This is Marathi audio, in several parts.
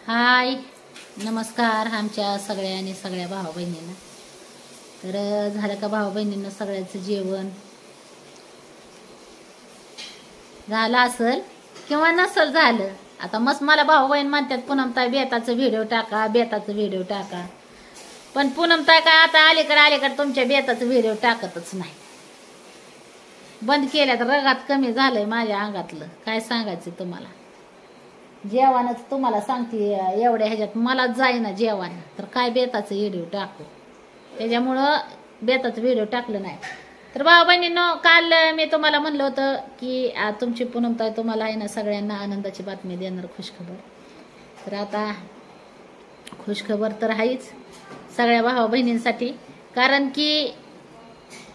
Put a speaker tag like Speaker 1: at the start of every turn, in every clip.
Speaker 1: हाय नमस्कार आमच्या सगळ्या भाऊ बहिणींना। तर झालं का भाऊ बहिणींना सगळ्यांचं जेवण झालं असेल किंवा नसेल झालं। आता मस्त मला भाऊ बहीण म्हणतात पूनमताई बेताचं व्हिडिओ टाका पण पूनमताई काय आता अलीकडे तुमच्या बेताचं व्हिडिओ टाकतच नाही। बंद केल्या तर रगात कमी झालंय माझ्या अंगातलं, काय सांगायचं तुम्हाला। जेवणच तुम्हाला सांगते एवढ्या ह्याच्यात मला जाईना जेवण, तर काय बेताचं व्हिडिओ टाकू, त्याच्यामुळं बेताचं व्हिडिओ टाकलं नाही। तर भाऊ बहिणींनो, काल मी तुम्हाला म्हणलं होतं की तुमची पूनमताई तुम्हाला आहे ना सगळ्यांना आनंदाची बातमी देणार, खुशखबर। तर आता खुशखबर तर आहेच सगळ्या भाऊ बहिणींसाठी, कारण की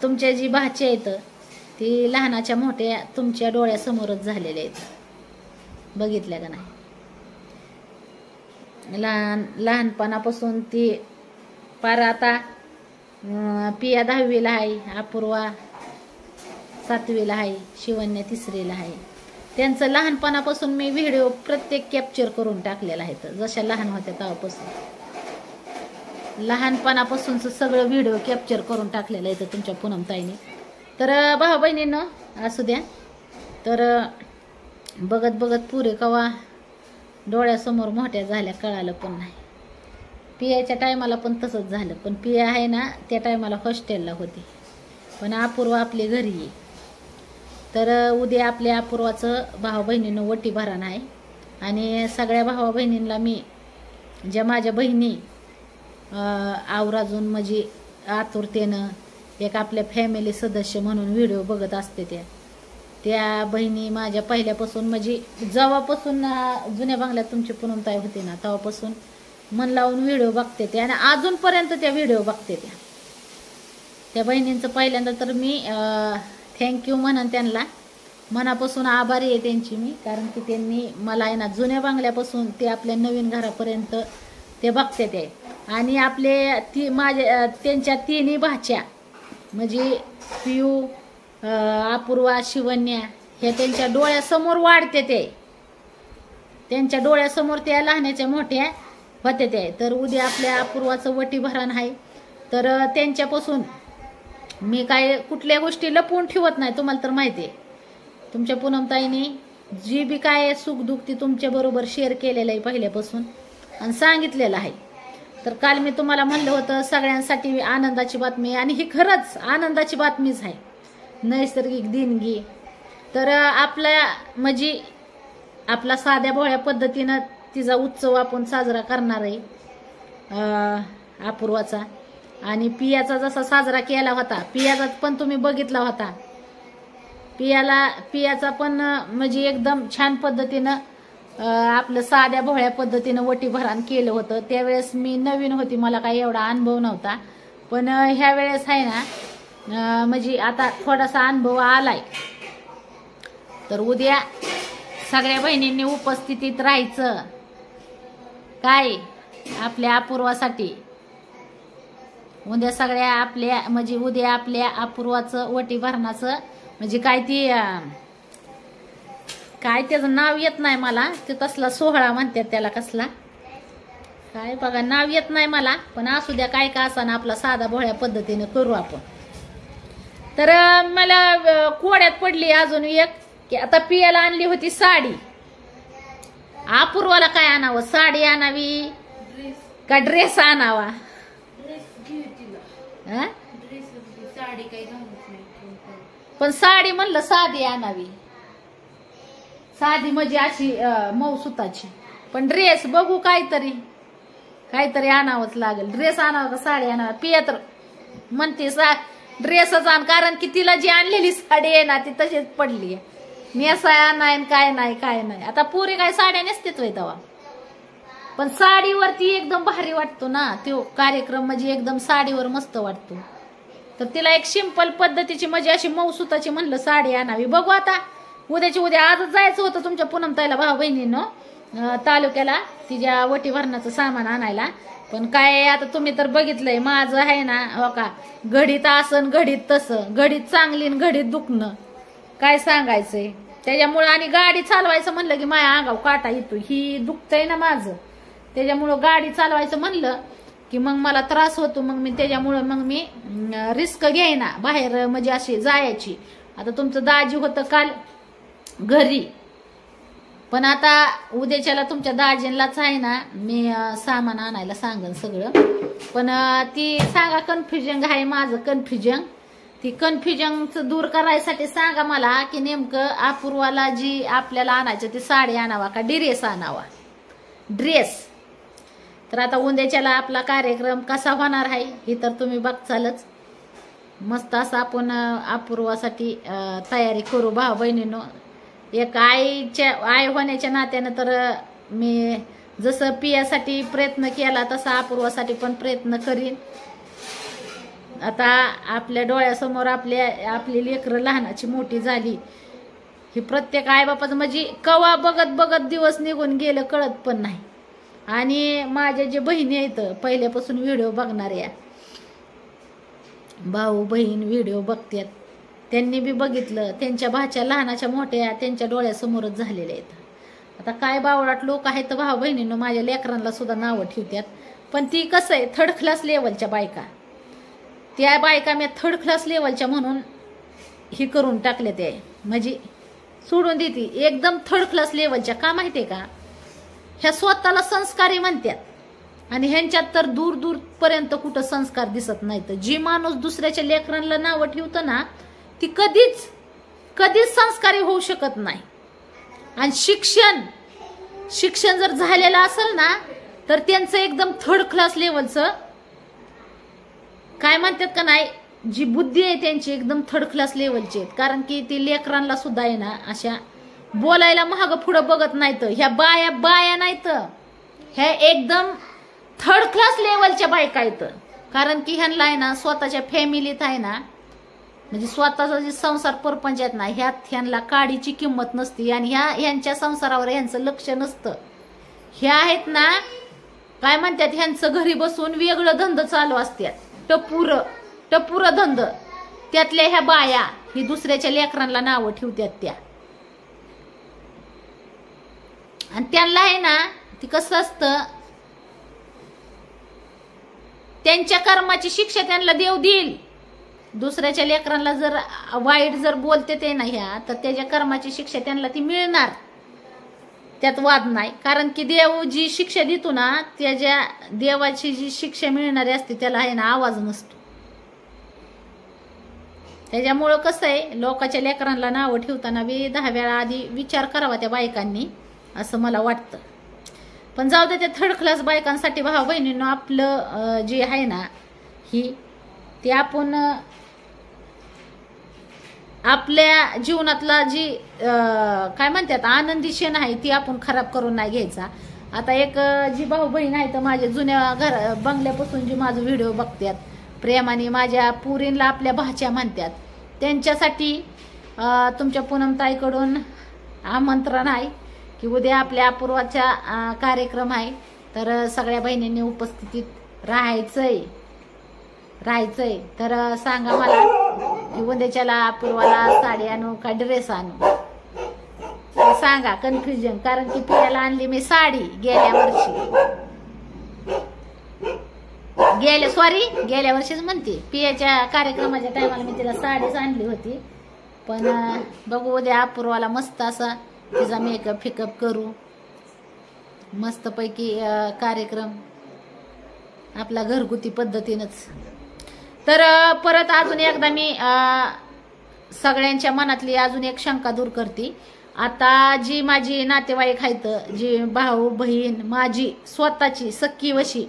Speaker 1: तुमच्या जी भाची आहेत ती लहानाच्या मोठ्या तुमच्या डोळ्यासमोरच झालेल्या आहेत, बघितल्या का नाही। लहानपणापासून ती पार आता पिया 10वीला आहे, अपूर्वा 7वीला आहे, शिवन्या 3रीला आहे। त्यांचं लहानपणापासून मी व्हिडिओ प्रत्येक कॅप्चर करून टाकलेला आहे, जशा लहान होत्या तेव्हापासून लहानपणापासूनच सगळं व्हिडिओ कॅप्चर करून टाकलेलं आहे तुमच्या पूनमताईने। तर भाऊ बहिणींनो असू द्या, तर बघत बघत पुरे कवा डोळ्यासमोर मोठ्या झाल्या कळालं पण नाही। पियाच्या टायमाला पण तसंच झालं, पण पिया आहे ना त्या टायमाला हॉस्टेलला होती, पण अपूर्वा आपली घरी आहे। तर उद्या आपल्या अपूर्वाचं भाऊ बहिणीनं वटी भरण आहे, आणि सगळ्या भाऊ बहिणींना मी ज्या माझ्या बहिणी आवराजून म्हणजे आतुरतेनं एक आपल्या फॅमिली सदस्य म्हणून व्हिडिओ बघत असते, त्या बहिणी माझ्या पहिल्यापासून म्हणजे जेव्हापासून जुन्या बंगल्यात तुमची पूनमताई होती ना तेव्हापासून मन लावून व्हिडिओ बघते ते, आणि अजूनपर्यंत त्या व्हिडिओ बघते त्या बहिणींचं पहिल्यांदा तर मी थँक्यू म्हणून त्यांना मनापासून आभारी आहे त्यांची मी, कारण की त्यांनी मला आहे ना जुन्या बंगल्यापासून ते आपल्या नवीन घरापर्यंत ते बघते ते। आणि आपले त्यांच्या तिन्ही भाच्या म्हणजे पियू, अपूर्वा, शिवन्या हे त्यांच्या डोळ्यासमोर वाढते त्यांच्या डोळ्यासमोर त्या लहानाच्या मोठ्या होते ते। तर उद्या आपल्या अपूर्वाचं वटी भरण आहे, तर त्यांच्यापासून मी काय कुठल्या गोष्टी लपवून ठेवत नाही, तुम्हाला तर माहिती आहे। तुमच्या पूनमताईने जी बी काय सुखदुःख ती तुमच्या बरोबर शेअर केलेलं आहे पहिल्यापासून आणि सांगितलेलं आहे। तर काल मी तुम्हाला म्हणलं होतं सगळ्यांसाठी आनंदाची बातमी, आणि ही खरंच आनंदाची बातमीच आहे, नैसर्गिक देणगी। तर म्हणजे आपला साध्या भोळ्या पद्धतीनं तिचा उत्सव आपण साजरा करणार आहे अपूर्वाचा। आणि पियाचा जसा साजरा केला होता, पियाचा पण तुम्ही बघितला होता, पियाचा पण म्हणजे एकदम छान पद्धतीनं आपलं साध्या भोळ्या पद्धतीनं वटी भरण केलं होतं। त्यावेळेस मी नवीन होती, मला काही एवढा अनुभव नव्हता, पण ह्या वेळेस आहे ना म्हणजे आता थोडासा अनुभव आलाय। तर उद्या सगळ्या बहिणींनी उपस्थितीत राहायचं काय आपल्या अपूर्वासाठी। उद्या सगळ्या आपल्या म्हणजे उद्या आपल्या अपूर्वाचं वटी भरणाचं म्हणजे काय त्याचं नाव येत नाही मला, ते कसला सोहळा म्हणतात त्याला, कसला काय बघा नाव येत नाही मला, पण असू द्या काय का असा ना आपला साधा भोळ्या पद्धतीनं करू आपण। तर मला कोड्यात पडली अजून एक की आता पियाला आणली होती साडी, अपूर्वाला काय आणावं, साडी आणावी का ड्रेस आणावा? पण साडी म्हणलं साधी आणावी, साधी म्हणजे अशी मऊ सुताची, पण ड्रेस बघू काहीतरी आणावंच लागेल। ड्रेस आणावं का साडी आणावं? पिया तर म्हणते ड्रेसच आण, कारण की तिला जी आणलेली साडी आहे ना ती तशीच पडली, नेसाया नाही काय नाही। आता पुरी काय साड्या नेसतेच होय तेव्हा, पण साडीवरती एकदम भारी वाटतो ना तो कार्यक्रम, म्हणजे एकदम साडीवर मस्त वाटतो। तर तिला एक सिंपल पद्धतीची म्हणजे अशी मऊ सुताची म्हणलं साडी आणावी। बघू आता उद्याची उद्या, आजच जायचं होतं तुमच्या पूनमताईला भाऊ बहिणीनं तालुक्याला तिच्या वटी भरणाचं सामान आणायला, पण काय आता तुम्ही तर बघितलंय माझं आहे ना, हो का, घडीत असं घडीत तसं, घडीत चांगली घडीत दुखणं, काय सांगायचंय। त्याच्यामुळे आणि गाडी चालवायचं म्हणलं की माझ्या अंगावर काटा येतो, ही दुखतंय ना माझं, त्याच्यामुळं गाडी चालवायचं म्हणलं की मग मला त्रास होतो. मग मी त्याच्यामुळं मग मी रिस्क घेईना बाहेर म्हणजे अशी जायची. आता तुमचं दाजी होतं काल घरी, पण आता उद्याच्याला तुमच्या दाजींलाच आहे ना मी सामान आणायला सांगन सगळं. पण ती सांगा कन्फ्युजन आहे माझं कन्फ्युजन. ती कन्फ्युजनचं दूर करायसाठी सांगा मला की नेमकं अपूर्वाला जी आपल्याला आणायचं ती साडी आणावा का ड्रेस आणावा. ड्रेस तर आता उद्याच्याला आपला कार्यक्रम कसा होणार आहे हे तर तुम्ही बघचालच. मस्त असं आपण अपूर्वासाठी तयारी करू भाऊ बहिणींनो. एक आई होण्याच्या नात्यानं तर मी जसं पियासाठी प्रयत्न केला तसा अपूर्वासाठी पण प्रयत्न करीन. आता आपल्या डोळ्यासमोर आपली लेकरं लहानाची मोठी झाली. ही प्रत्येक आईबापाचं म्हणजे कवा बघत बघत दिवस निघून गेलं कळत पण नाही. आणि माझ्या जे बहिणी आहेत पहिल्यापासून व्हिडिओ बघणाऱ्या भाऊ बहीण व्हिडिओ बघतात, त्यांनी बी बघितलं त्यांच्या भाच्या लहानाच्या मोठ्या त्यांच्या डोळ्यासमोरच झालेल्या आहेत. आता काय बावळाट लोक आहेत भाऊ बहिणींनो माझ्या लेकरांना सुद्धा नावं ठेवतात. पण ती कसं आहे थर्ड क्लास लेवलच्या बायका, त्या बायका मी थर्ड क्लास लेवलच्या म्हणून ही करून टाकले. ते म्हणजे सोडून देते एकदम थर्ड क्लास लेवलच्या. का माहितीये का, ह्या स्वतःला संस्कारी म्हणतात आणि ह्यांच्यात तर दूर दूर पर्यंत कुठं संस्कार दिसत नाहीत. जी माणूस दुसऱ्याच्या लेकरांना नावं ठेवतं ना ती कधीच संस्कारी होऊ शकत नाही. आणि शिक्षण जर झालेलं असेल ना तर त्यांचं एकदम थर्ड क्लास लेवलचं काय म्हणतात का नाही, जी बुद्धी आहे त्यांची एकदम थर्ड क्लास लेवलची आहेत. कारण की ती लेकरांना सुद्धा आहे ना अशा बोलायला महाग पुढं बघत नाहीत. ह्या बाया नाहीत, ह्या एकदम थर्ड क्लास लेवलच्या बायका आहेत. कारण की ह्यांना आहे ना स्वतःच्या फॅमिलीत आहे ना म्हणजे स्वतःचा जे संसार परपंच आहेत ना ह्यात ह्यांना काडीची किंमत नसते आणि ह्यांच्या संसारावर ह्यांचं लक्ष नसतं. ह्या आहेत ना काय म्हणतात ह्यांचं घरी बसून वेगळं धंद चालू असतात, टपुर धंद. त्यातल्या ह्या बाया ही दुसऱ्याच्या लेकरांना नावं ठेवतात त्या. आणि त्यांना आहे ना ती कसं असतं त्यांच्या कर्माची शिक्षा त्यांना देव देईल. दुसऱ्याच्या लेकरांना जर वाईट जर बोलते ते ना ह्या तर त्याच्या कर्माची शिक्षा त्यांना ती मिळणार, त्यात वाद नाही. कारण की देव जी शिक्षा देतो ना त्याच्या देवाची जी शिक्षा मिळणारी असते त्याला आहे ना आवाज नसतो. त्याच्यामुळं कसं आहे लोकांच्या लेकरांना नावं ठेवताना 10 वेळा आधी विचार करावा त्या बायकांनी असं मला वाटतं. पण जाऊ दे त्या थर्ड क्लास बायकांसाठी भाऊ बहिणींनो आपलं जे आहे ना ते आपण आपल्या जीवनातला जी काय म्हणतात आनंदी क्षण आहे ती आपण खराब करून नाही घ्यायचा. आता एक जी भाऊ बहीण आहे तर माझ्या जुन्या बंगल्यापासून जी माझं व्हिडिओ बघतात प्रेमाने माझ्या पुरींला आपल्या भाच्या म्हणतात त्यांच्यासाठी तुमच्या पूनमताईकडून आमंत्रण आहे की उद्या आपल्या अपूर्वाचा कार्यक्रम आहे. तर सगळ्या बहिणींनी उपस्थितीत राहायचंय. तर सांगा मला की उद्याच्याला अपूर्वाला साडी आणू का ड्रेस आणू सांगा कन्फ्युजन. कारण की पियाला आणली मी साडी गेल्या वर्षीच म्हणते पियाच्या कार्यक्रमाच्या टायमाला मी तिला साडीच आणली होती. पण बघू उद्या अपूर्वाला मस्त असा तिचा मेकअप फिकअप करू मस्तपैकी कार्यक्रम आपला घरगुती पद्धतीनंच. तर परत अजून एकदा मी सगळ्यांच्या मनातली अजून एक शंका दूर करते. आता जी माझी नातेवाईक आहेत जी भाऊ बहीण माझी स्वतःची सख्खी वशी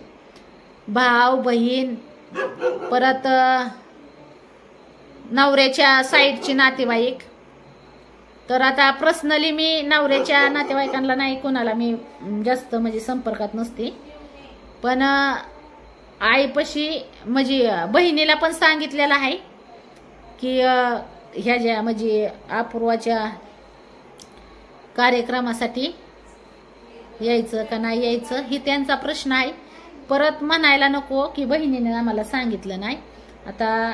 Speaker 1: भाऊ बहीण परत नवऱ्याच्या साईडची नातेवाईक. तर आता पर्सनली मी नवऱ्याच्या नातेवाईकांना नाही कोणाला मी जास्त म्हणजे संपर्कात नसते. पण आईपाशी म्हणजे बहिणीला पण सांगितलेलं आहे की ह्या ज्या म्हणजे अपूर्वाच्या कार्यक्रमासाठी यायचं का नाही यायचं ही त्यांचा प्रश्न आहे. परत म्हणायला नको की बहिणीने आम्हाला सांगितलं नाही. आता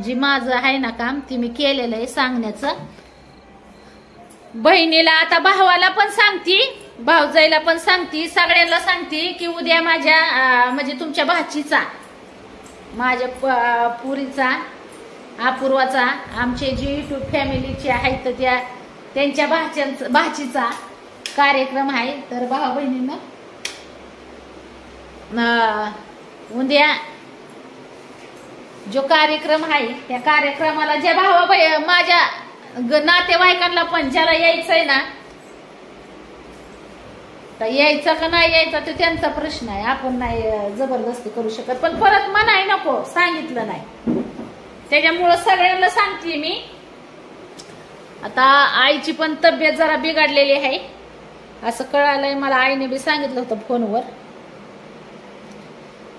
Speaker 1: जी माझं आहे ना काम ती मी केलेलं आहे सांगण्याचं. बहिणीला आता भावाला पण सांगते भाऊजाईला पण सांगते, सगळ्यांना सांगते की उद्या माझ्या म्हणजे तुमच्या भाचीचा, माझ्या पुरीचा, अपूर्वाचा, आमचे जे युट्यूब फॅमिलीचे आहेत त्या त्यांच्या भाचीचा कार्यक्रम आहे. तर भाऊ बहिणींना उद्या जो कार्यक्रम आहे त्या कार्यक्रमाला ज्या माझ्या नातेवाईकांना पण ज्याला यायचंय ना, तर यायचा का नाही यायचा तो त्यांचा प्रश्न आहे. आपण नाही जबरदस्ती करू शकत, पण परत म्हणाय नको, सांगितलं नाही. त्याच्यामुळं सगळ्यांना सांगते मी. आता आईची पण तब्येत जरा बिघडलेली आहे असं कळालंय मला. आईने बी सांगितलं होतं फोनवर.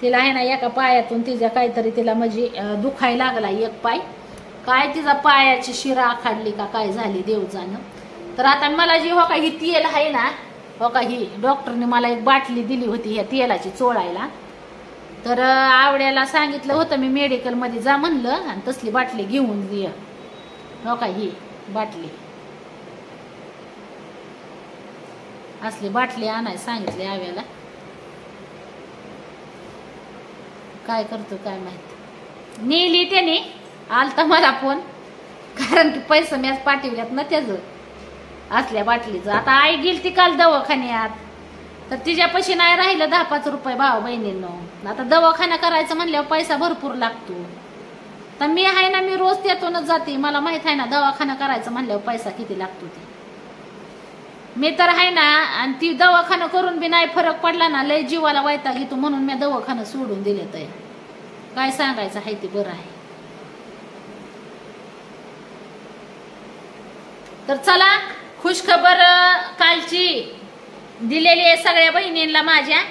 Speaker 1: तिला आहे ना एका पायातून तिच्या काहीतरी तिला म्हणजे दुखायला लागला एक पाय. काय तिचा पायाची शिरा आखाडली का काय झाली देव जाणं. तर आता मला जी हो का ही तेल आहे ना, हो का ही डॉक्टरने मला एक बाटली दिली होती ह्या तेलाची चोळायला. तर आवड्याला सांगितलं होतं मी मेडिकल मध्ये जा म्हणलं आणि तसली बाटली घेऊन ये. हो का ही बाटली, असली बाटली आणाय सांगितली आव्याला. काय करतो काय माहिती. नेली त्याने, आलता मला फोन, कारण की पैसे मी आज पाठवल्यात ना त्याचं असल्या बाटलीचं. आता आई गेलती काल दवाखान्यात, तर तिच्यापाशी नाही राहिलं 10-5 रुपये भाऊ बहिणींनो. आता दवाखाना करायचं म्हणल्यावर पैसा भरपूर लागतो. तर मी आहे ना, मी रोज त्यातूनच जाते. मला माहित आहे ना दवाखाना करायचं म्हणल्यावर पैसा किती लागतो ते. मी तर आहे ना, आणि ती दवाखाना करून बी नाही फरक पडला ना, लय जीवाला वैताग येतो. म्हणून मी दवाखाना सोडून दिलेत आहे. काय सांगायचं आहे ते बरं आहे. तर चला, खुशखबर कालची दिलेली आहे सगळ्या बहिणींना माझ्या.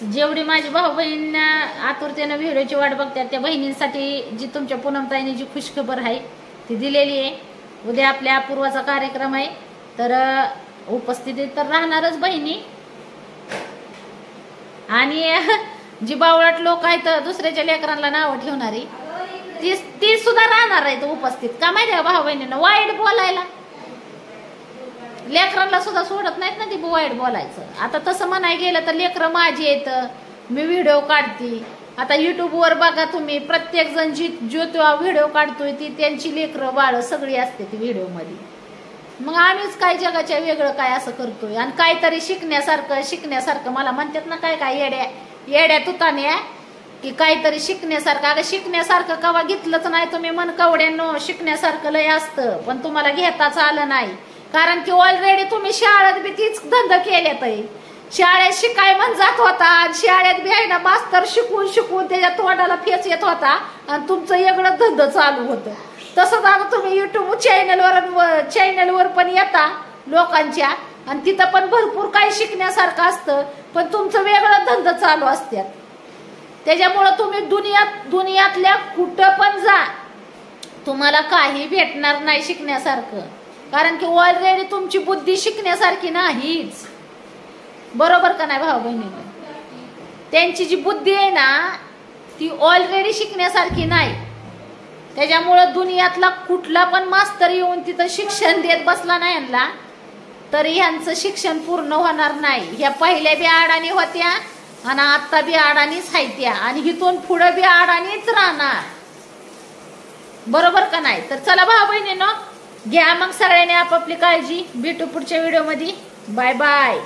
Speaker 1: जेवढी माझी भाऊ बहीण आतुरतेनं व्हिडिओची वाट बघतात त्या बहिणींसाठी जी तुमच्या पूनमताईने जी खुशखबर आहे ती दिलेली आहे. उद्या आपल्या अपूर्वाचा कार्यक्रम आहे, तर उपस्थितीत तर राहणारच बहिणी. आणि जी बावळट लोक आहेत दुसऱ्याच्या लेकरांना नावं ठेवणारी ती सुद्धा राहणार आहेत उपस्थित. का माहिती भाऊ बहिणींना वाईट बोलायला लेकरांना सुद्धा सोडत नाहीत ना ती वाईट बोलायचं. आता तसं म्हणाय गेलं तर लेकरं माझी येत, मी व्हिडिओ काढते. आता युट्यूबवर बघा तुम्ही, प्रत्येक जण जो व्हिडिओ काढतोय ती त्यांची लेकरं बाळ सगळी असते ती व्हिडिओ मध्ये. मग आम्हीच काय जगाच्या वेगळं काय असं करतोय. आणि काहीतरी शिकण्यासारखं मला म्हणतात ना, काय येड्या तुताने की काहीतरी शिकण्यासारखं. अगं शिकण्यासारखं कवा घेतलंच नाही तुम्ही मन कवड्यांनो. शिकण्यासारखं लय असतं, पण तुम्हाला घेताच आलं नाही. कारण की ऑलरेडी तुम्ही शाळेत बी तीच धंदा केल्यात आहे. शाळेत शिकाय म्हण जात होता, आणि शाळेत बी आहे ना मास्तर शिकून त्याच्या तोंडाला फेस येत होता, आणि तुमचं वेगळं धंदा चालू होतं. तसंच आता तुम्ही युट्यूब चॅनलवर पण येता लोकांच्या, आणि तिथं पण भरपूर काही शिकण्यासारखं असतं, पण तुमचं वेगळं धंदा चालू असतात. त्याच्यामुळं तुम्ही दुनियातल्या कुठं पण जा, तुम्हाला काही भेटणार नाही शिकण्यासारखं. कारण की ऑलरेडी तुमची बुद्धी शिकण्यासारखी नाहीच. बरोबर का नाही भाऊ बहिणींनो. त्यांची जी बुद्धी आहे ना ती ऑलरेडी शिकण्यासारखी नाही. त्याच्यामुळं दुनियातला कुठला पण मास्तर येऊन तिथं शिक्षण देत बसला नाही यांना, तरी ह्यांचं शिक्षण पूर्ण होणार नाही. ह्या पहिल्या बी अडाणी होत्या, आणि आता बी अडाणीच आहेत त्या, आणि इथून पुढे बी अडाणीच राहणार. बरोबर का नाही. तर चला भाऊ बहिणींनो, घ्या मग सगळ्यांनी आपापली काळजी. भेटू पुढच्या व्हिडिओ मध्ये. Bye bye.